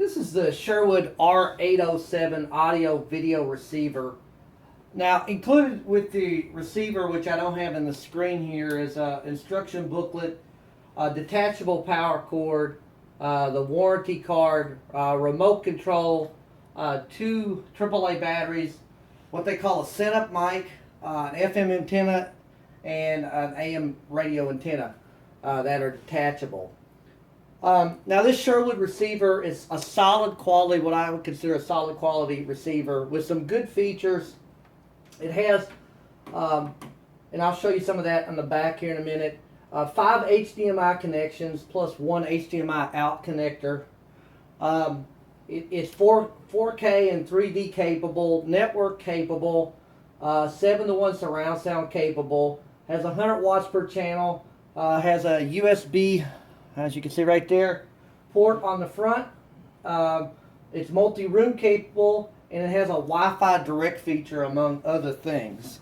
This is the Sherwood R807 audio video receiver. Now, included with the receiver, which I don't have in the screen here, is an instruction booklet, a detachable power cord, the warranty card, remote control, two AAA batteries, what they call a setup mic, an FM antenna, and an AM radio antenna that are detachable. Now this Sherwood receiver is a solid quality, what I would consider a solid quality receiver with some good features. It has, and I'll show you some of that on the back here in a minute, 5 HDMI connections plus 1 HDMI out connector. It's 4K and 3D capable, network capable, 7-to-1 surround sound capable, has 100 watts per channel, has a USB, as you can see right there, port on the front. It's multi-room capable, and it has a Wi-Fi direct feature, among other things.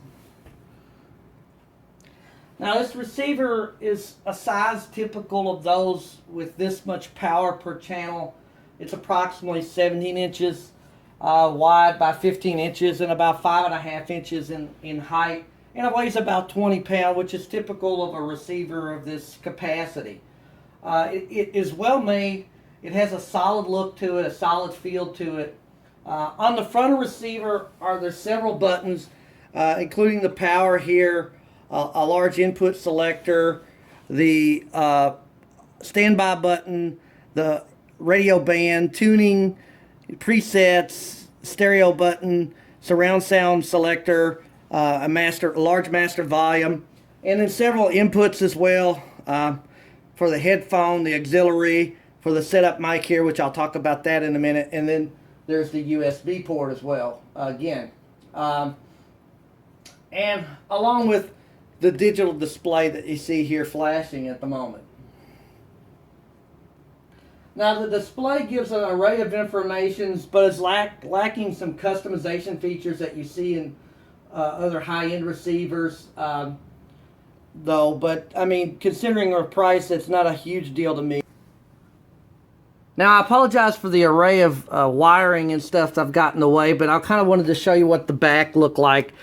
Now this receiver is a size typical of those with this much power per channel. It's approximately 17 inches wide by 15 inches and about 5.5 inches in height, and it weighs about 20 pounds, which is typical of a receiver of this capacity. It is well made. It has a solid look to it, a solid feel to it. On the front of the receiver there's several buttons, including the power here, a large input selector, the standby button, the radio band, tuning, presets, stereo button, surround sound selector, a large master volume, and then several inputs as well. For the headphone, the auxiliary, for the setup mic here, which I'll talk about that in a minute, and then there's the USB port as well, again. And along with the digital display that you see here flashing at the moment. Now the display gives an array of information, but is lacking some customization features that you see in other high-end receivers. Though, but I mean, considering our price, it's not a huge deal to me. Now, I apologize for the array of wiring and stuff I've got in the way, but I kind of wanted to show you what the back looked like.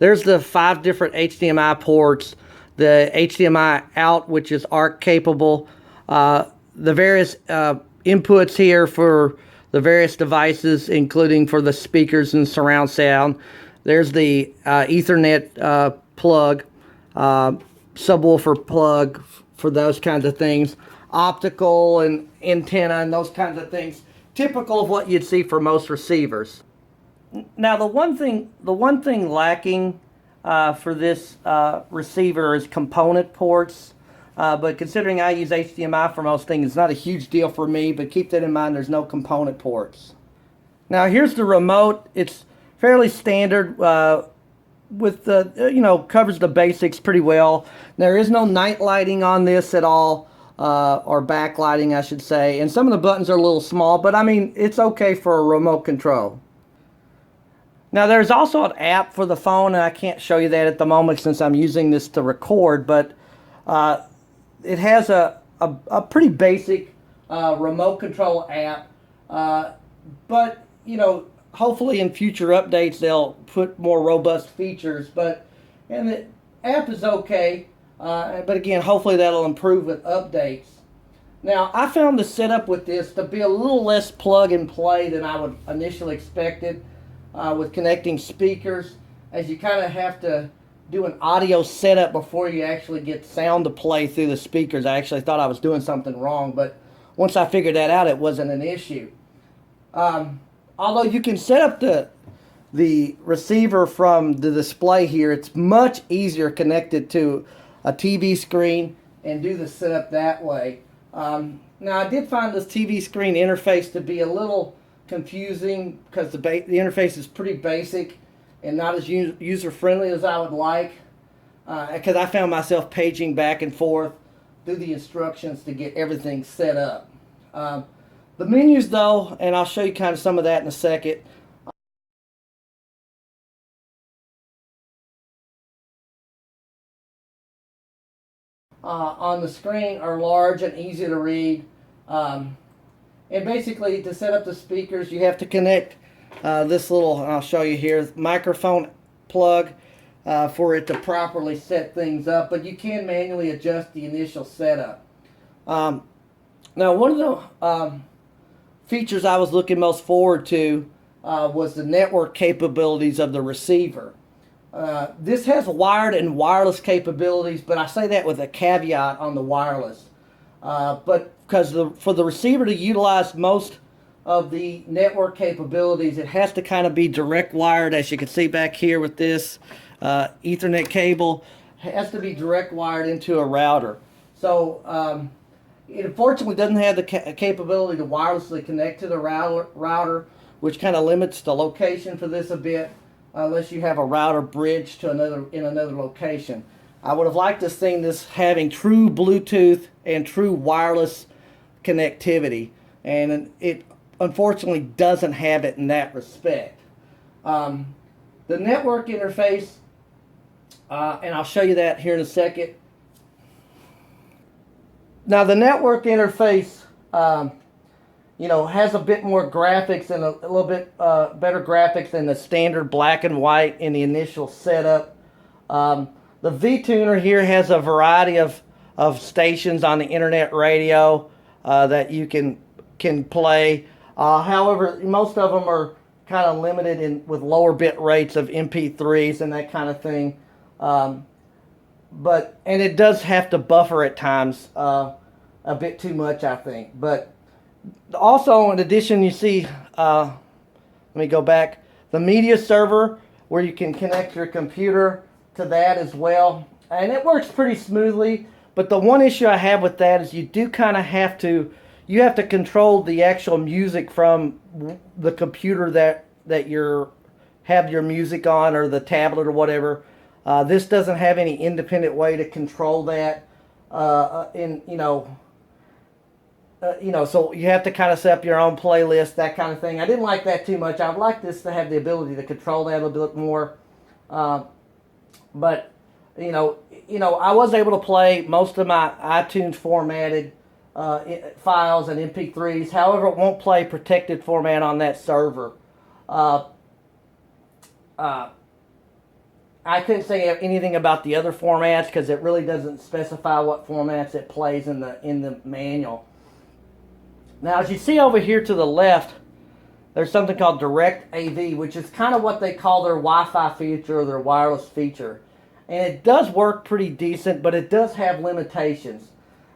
There's the 5 different HDMI ports, the HDMI out, which is ARC capable, the various inputs here for the various devices, including for the speakers and surround sound. There's the Ethernet plug, subwoofer plug for those kinds of things, optical and antenna and those kinds of things, typical of what you'd see for most receivers. Now the one thing lacking for this receiver is component ports, but considering I use HDMI for most things, it's not a huge deal for me, but keep that in mind, there's no component ports. Now here's the remote. It's fairly standard, with the, covers the basics pretty well. There is no night lighting on this at all, or backlighting I should say, and some of the buttons are a little small, but I mean it's okay for a remote control. Now there's also an app for the phone, and I can't show you that at the moment since I'm using this to record, but it has a pretty basic remote control app, but hopefully in future updates they'll put more robust features, and the app is okay, but again, hopefully that'll improve with updates. Now I found the setup with this to be a little less plug and play than I would initially expected, with connecting speakers, as you kind of have to do an audio setup before you actually get sound to play through the speakers. I actually thought I was doing something wrong, but once I figured that out, it wasn't an issue. Although you can set up the receiver from the display here, it's much easier connected to a TV screen and do the setup that way. Now I did find this TV screen interface to be a little confusing because the interface is pretty basic and not as user-friendly as I would like, because I found myself paging back and forth through the instructions to get everything set up. The menus though, and I'll show you kind of some of that in a second, on the screen are large and easy to read. And basically, to set up the speakers, you have to connect this little, I'll show you here, microphone plug for it to properly set things up. But you can manually adjust the initial setup. Now, one of the features I was looking most forward to was the network capabilities of the receiver. This has wired and wireless capabilities, but I say that with a caveat on the wireless. But because for the receiver to utilize most of the network capabilities, it has to kind of be direct wired, as you can see back here with this Ethernet cable. It has to be direct wired into a router. So it unfortunately doesn't have the capability to wirelessly connect to the router, which kind of limits the location for this a bit, unless you have a router bridge to another location. I would have liked to seen this having true Bluetooth and true wireless connectivity, and it unfortunately doesn't have it in that respect. The network interface, and I'll show you that here in a second. Now the network interface, has a bit more graphics and a little bit better graphics than the standard black and white in the initial setup. The V-Tuner here has a variety of stations on the internet radio that you can play. However, most of them are kind of limited with lower bit rates of MP3s and that kind of thing. And it does have to buffer at times a bit too much, I think. But also, in addition, you see, let me go back, the media server where you can connect your computer to that as well. And it works pretty smoothly. But the one issue I have with that is you do kind of have to control the actual music from the computer that you have your music on, or the tablet or whatever. This doesn't have any independent way to control that. So you have to kind of set up your own playlist, that kind of thing. I didn't like that too much. I'd like this to have the ability to control that a little bit more. But I was able to play most of my iTunes formatted files and MP3s. However, it won't play protected format on that server. I couldn't say anything about the other formats because it really doesn't specify what formats it plays in the manual. Now, as you see over here to the left, there's something called Direct AV, which is kind of what they call their Wi-Fi feature or their wireless feature. And it does work pretty decent, but it does have limitations.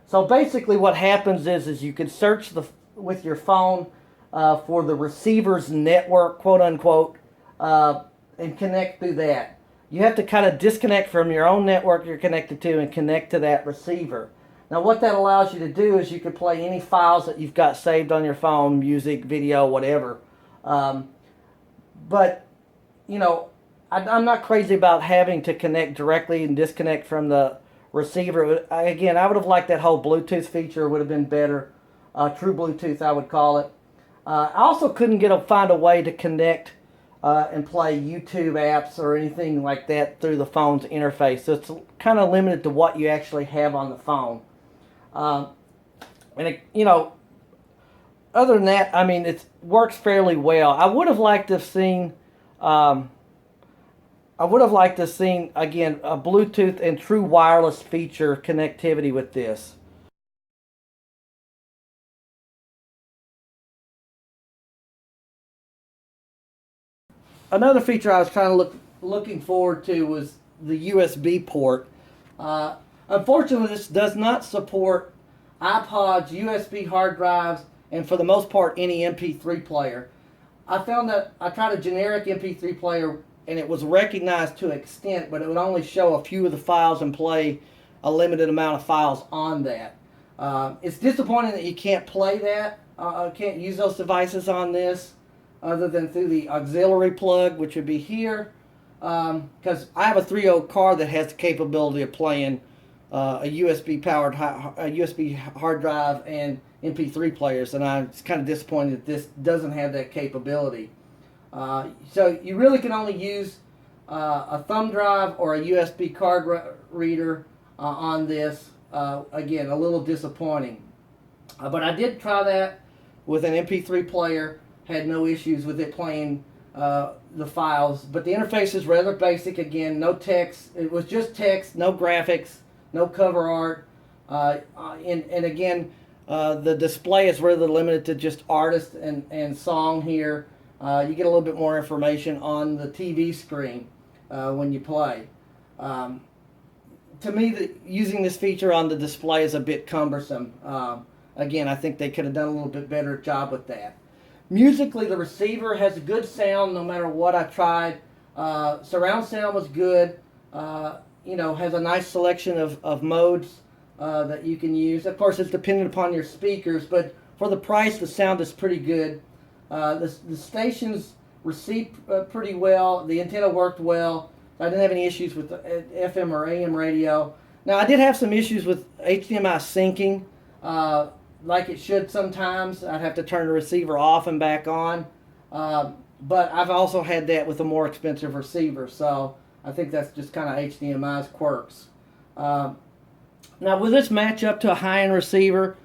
So basically what happens is you can search with your phone for the receiver's network, quote unquote, and connect through that. You have to kind of disconnect from your own network you're connected to and connect to that receiver. Now what that allows you to do is you can play any files that you've got saved on your phone, music, video, whatever. But, I'm not crazy about having to connect directly and disconnect from the receiver. Again, I would have liked that whole Bluetooth feature would have been better. True Bluetooth, I would call it. I also couldn't find a way to connect and play YouTube apps or anything like that through the phone's interface. So it's kind of limited to what you actually have on the phone. Other than that, it works fairly well. I would have liked to have seen, again, a Bluetooth and true wireless feature connectivity with this. Another feature I was kind of looking forward to was the USB port. Unfortunately, this does not support iPods, USB hard drives, and for the most part, any MP3 player. I found that I tried a generic MP3 player and it was recognized to an extent, but it would only show a few of the files and play a limited amount of files on that. It's disappointing that you can't play that, can't use those devices on this other than through the auxiliary plug, which would be here, because I have a 3.0 car that has the capability of playing a USB hard drive and MP3 players, and I'm kind of disappointed that this doesn't have that capability. So you really can only use a thumb drive or a USB card reader on this. Again, a little disappointing. But I did try that with an MP3 player. Had no issues with it playing the files. But the interface is rather basic. Again, no text. It was just text, no graphics, no cover art. And again, the display is rather limited to just artist and song here. You get a little bit more information on the TV screen when you play. To me, using this feature on the display is a bit cumbersome. Again, I think they could have done a little bit better job with that. Musically, the receiver has a good sound no matter what I tried. Surround sound was good. Has a nice selection of modes that you can use. Of course, it's dependent upon your speakers, but for the price, the sound is pretty good. The stations received pretty well. The antenna worked well. I didn't have any issues with the FM or AM radio. Now, I did have some issues with HDMI syncing, like it should sometimes. I'd have to turn the receiver off and back on. But I've also had that with a more expensive receiver, so I think that's just kind of HDMI's quirks. Now, will this match up to a high-end receiver?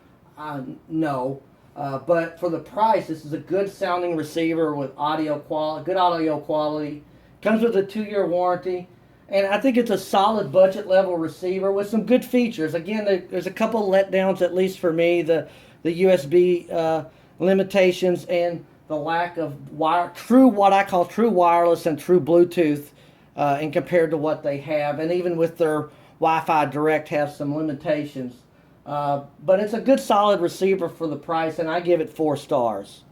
No. But for the price, this is a good sounding receiver with good audio quality. Comes with a 2-year warranty. And I think it's a solid budget level receiver with some good features. Again, there's a couple letdowns, at least for me. The USB limitations and the lack of what I call true wireless and true Bluetooth in compared to what they have. And even with their Wi-Fi Direct have some limitations. But it's a good solid receiver for the price, and I give it 4 stars.